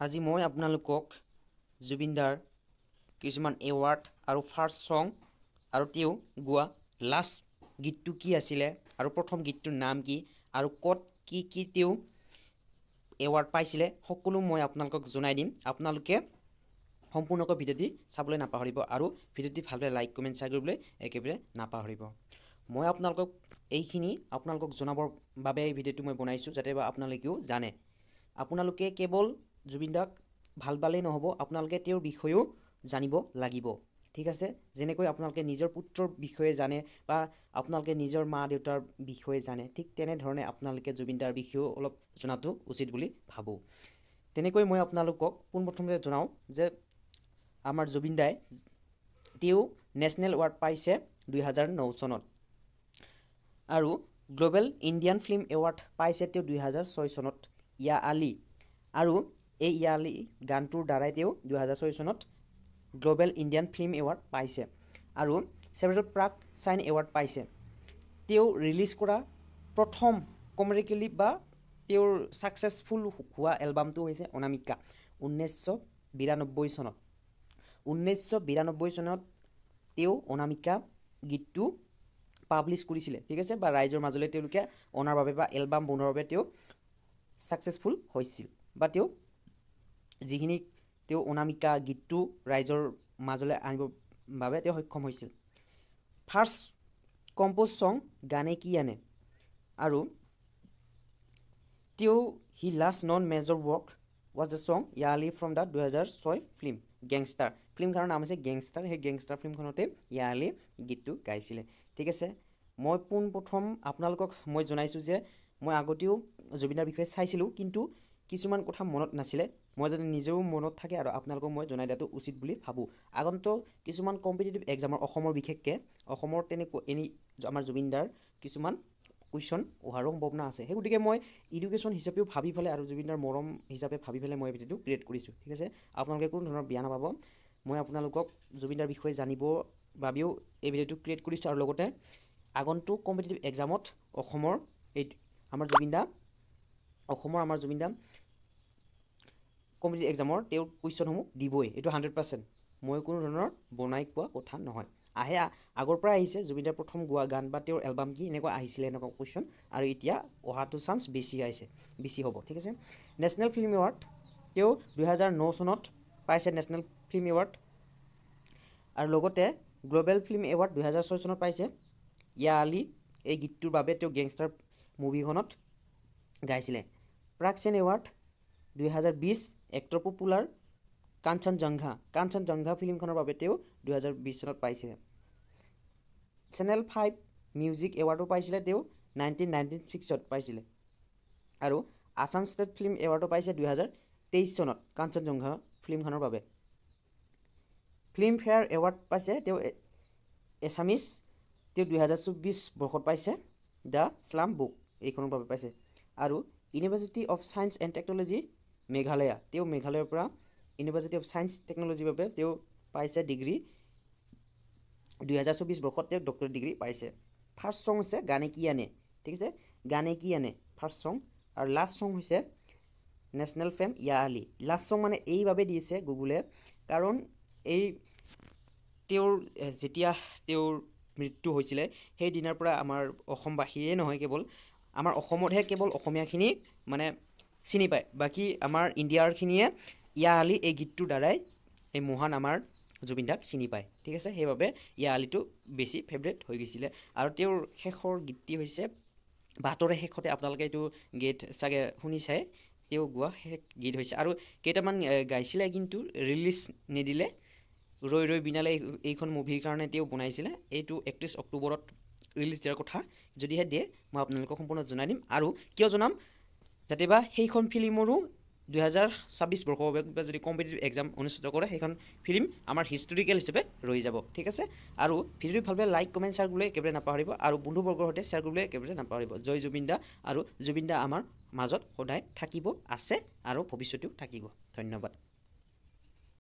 আজি মই আপোনালোকক জুবিন দাৰ কিছুমান এৱাৰ্ড আৰু ফাৰ্ষ্ট সং আৰু তেওঁ গোৱা লাষ্ট গীতটো কি আছিলে আৰু প্ৰথম গীতটোৰ নাম কি আৰু ক'ত কি তেওঁ এৱাৰ্ড পাইছিলে সকলো মই আপোনালোকক জনাই দিম। আপোনালোকে সম্পূৰ্ণকৈ ভিডিঅ'টি চাবলৈ নাপাহৰিব আৰু ভিডিঅ'টি ভালদৰে লাইক কমেণ্ট শ্বেয়াৰ কৰিবলৈ একেবাৰে নাপাহৰিব। মই আপোনালোকক এইখিনি আপোনালোকক জনাবৰ বাবে এই ভিডিঅ'টো মই বনাইছোঁ যাতে আপোনালোকেও জানে। আপোনালোকে কেৱল জুবিন দাক ভাল পালেই নহ'ব, আপোনালোকে তেওঁৰ বিষয়েও জানিব লাগিব। ঠিক আছে, যেনেকৈ আপোনালোকে নিজৰ পুত্ৰৰ বিষয়ে জানে বা আপোনালোকে নিজৰ মা দেউতাৰ বিষয়ে জানে, ঠিক তেনেধৰণে আপোনালোকে জুবিন দাৰ বিষয়েও অলপ জনাটো উচিত বুলি ভাবোঁ। তেনেকৈ মই আপোনালোকক পোনপ্ৰথমে জনাওঁ যে আমাৰ জুবিন দাই তেওঁ নেশ্যনেল এৱাৰ্ড পাইছে 2009 চনত আৰু গ্ল'বেল ইণ্ডিয়ান ফিল্ম এৱাৰ্ড পাইছে তেওঁ 2006 চনত ইয়া আলি, আৰু এই ইয়া আলি গানটোৰ দ্বাৰাই তেওঁ 2006 চনত গ্ল'বেল ইণ্ডিয়ান ফিল্ম এৱাৰ্ড পাইছে আৰু ছেভেৰেল প্ৰাগ চাইন এৱাৰ্ড পাইছে। তেওঁ ৰিলিজ কৰা প্ৰথম কমাৰ্চিয়েলি বা তেওঁৰ ছাকচেছফুল হোৱা এলবামটো হৈছে অনামিকা 1992 চনত। 1992 চনত তেওঁ অনামিকা গীতটো পাব্লিছ কৰিছিলে। ঠিক আছে, বা ৰাইজৰ মাজলৈ তেওঁলোকে অনাৰ বাবে বা এলবাম বনোৱাৰ বাবে তেওঁ ছাকচেছফুল হৈছিল বা তেওঁ যিখিনি তেওঁ অনামিকা গীতটো ৰাইজৰ মাজলৈ আনিবৰ বাবে তেওঁ সক্ষম হৈছিল। ফাৰ্ষ্ট কম্প'জ ছং গানে কি আনে, আৰু তেওঁ he last known major work was the song Ya Ali from the 2006 film Gangster. ফিল্মখনৰ নাম হৈছে গেংষ্টাৰ। সেই গেংষ্টাৰ ফিল্মখনতে ইয়া আলি গীতটো গাইছিলে। ঠিক আছে, মই পোনপ্ৰথম আপোনালোকক মই জনাইছোঁ যে মই আগতেও জুবিনৰ বিষয়ে চাইছিলোঁ, কিন্তু কিছুমান কথা মনত নাছিলে। মই যাতে নিজেও মনত থাকে আৰু আপোনালোকক মই জনাই দিয়াটো উচিত বুলি ভাবোঁ। আগন্তুক কিছুমান কম্পিটিটিভ এক্সামৰ অসমৰ বিশেষকৈ অসমৰ এনেই আমাৰ জুবিন দাৰ কিছুমান কুৱেশ্যন অহাৰো সম্ভাৱনা আছে। সেই গতিকে মই এডুকেশ্যন হিচাপেও ভাবি পেলাই আৰু জুবিন দাৰ মৰম হিচাপে ভাবি পেলাই মই ভিডিঅ'টো ক্ৰিয়েট কৰিছোঁ। ঠিক আছে, আপোনালোকে কোনো ধৰণৰ বেয়া নাপাব। মই আপোনালোকক জুবিন দাৰ বিষয়ে জানিবৰ বাবেও এই ভিডিঅ'টো ক্ৰিয়েট কৰিছোঁ আৰু লগতে আগন্তুক কম্পিটিটিভ এক্সামত অসমৰ আমাৰ জুবিন দা কম্পিটিটিভ এক্সামৰ তেওঁৰ কুৱেশ্যনসমূহ দিবই, এইটো 100%। মই কোনো ধৰণৰ বনাই কোৱা কথা নহয়। আগৰ পৰা আহিছে জুবিন দাৰ প্ৰথম গোৱা গান বা তেওঁৰ এলবাম কি এনেকুৱা আহিছিলে এনেকুৱা কুৱেশ্যন, আৰু এতিয়া অহাটো চান্স বেছি হ'ব। ঠিক আছে, নেশ্যনেল ফিল্ম এৱাৰ্ড তেওঁ 2009 চনত পাইছে নেশ্যনেল ফিল্ম এৱাৰ্ড, আৰু লগতে গ্ল'বেল ফিল্ম এৱাৰ্ড 2006 চনত পাইছে। ইয়া আলি এই গীতটোৰ বাবে তেওঁ গেংষ্টাৰ মুভিখনত গাইছিলে। Prag cine award 2020 actor popular Kanchanjangha ফিল্মখনৰ বাবে তেওঁ 2020 চনত পাইছিলে। চেনেল 5 মিউজিক এৱাৰ্ডো পাইছিলে তেওঁ 1996 পাইছিলে, আৰু আছাম ষ্টেট ফিল্ম এৱাৰ্ডো পাইছে 2023 চনত কাঞ্চনজংঘা ফিল্মখনৰ বাবে। ফিল্ম ফেয়াৰ এৱাৰ্ড পাইছে তেওঁ এছামিছ, তেওঁ 2024 বৰ্ষত পাইছে। দ্য স্লাম বুক এইখনৰ বাবে পাইছে, আৰু university of science and technology Meghalaya, তেওঁ মেঘালয়ৰ পৰা ইউনিভাৰ্চিটি অফ ছায়েন্স টেকন'লজিৰ বাবে তেওঁ পাইছে ডিগ্ৰী। 2024 বৰ্ষত তেওঁ ডক্টৰেট ডিগ্ৰী পাইছে। ফাৰ্ষ্ট ছং হৈছে গানে কি আনে। ঠিক আছে, গানে কি আনে ফাৰ্ষ্ট ছং, আৰু লাষ্ট ছং হৈছে নেশ্যনেল ফেম ইয়া আলি। লাষ্ট ছং মানে এইবাবে দিছে গুগলে, কাৰণ তেওঁৰ যেতিয়া তেওঁৰ মৃত্যু হৈছিলে সেই দিনাৰ পৰা আমাৰ অসমবাসীয়ে নহয়, কেৱল আমাৰ অসমতহে কেৱল অসমীয়াখিনি মানে চিনি পায়, বাকী আমাৰ ইণ্ডিয়াৰখিনিয়ে ইয়া আলি এই গীতটোৰ দ্বাৰাই এই মহান আমাৰ জুবিন দাক চিনি পায়। ঠিক আছে, সেইবাবে ইয়া আলিটো বেছি ফেভৰেট হৈ গৈছিলে। আৰু তেওঁৰ শেষৰ গীতটি হৈছে বাটৰে শেষতে, আপোনালোকে এইটো গীত চাগে শুনি চাই, তেওঁ গোৱা শেষ গীত হৈছে। আৰু কেইটামান গাইছিলে কিন্তু ৰিলিজ নিদিলে। ৰৈ ৰৈ বিনালে এইখন মুভিৰ কাৰণে তেওঁ বনাইছিলে। এইটো 31 অক্টোবৰত ৰিলিজ দিয়াৰ কথা, যদিহে দিয়ে মই আপোনালোকক সম্পূৰ্ণ জনাই দিম। আৰু কিয় জনাম, যাতে বা সেইখন ফিল্মৰো 2026 বৰ্ষৰ বাবে যদি কম্পিটিটিভ এক্সাম অনুষ্ঠিত কৰে সেইখন ফিল্ম আমাৰ হিষ্টৰিকেল হিচাপে ৰৈ যাব। ঠিক আছে, আৰু ভিডিঅ'টো ভালদৰে লাইক কমেণ্ট শ্বেয়াৰ কৰিবলৈ একেবাৰে নাপাহৰিব, আৰু বন্ধুবৰ্গৰ সৈতে শ্বেয়াৰ কৰিবলৈ একেবাৰে নাপাহৰিব। জয় জুবিন দা, আৰু জুবিন দা আমাৰ মাজত সদায় থাকিব, আছে আৰু ভৱিষ্যতেও থাকিব। ধন্যবাদ।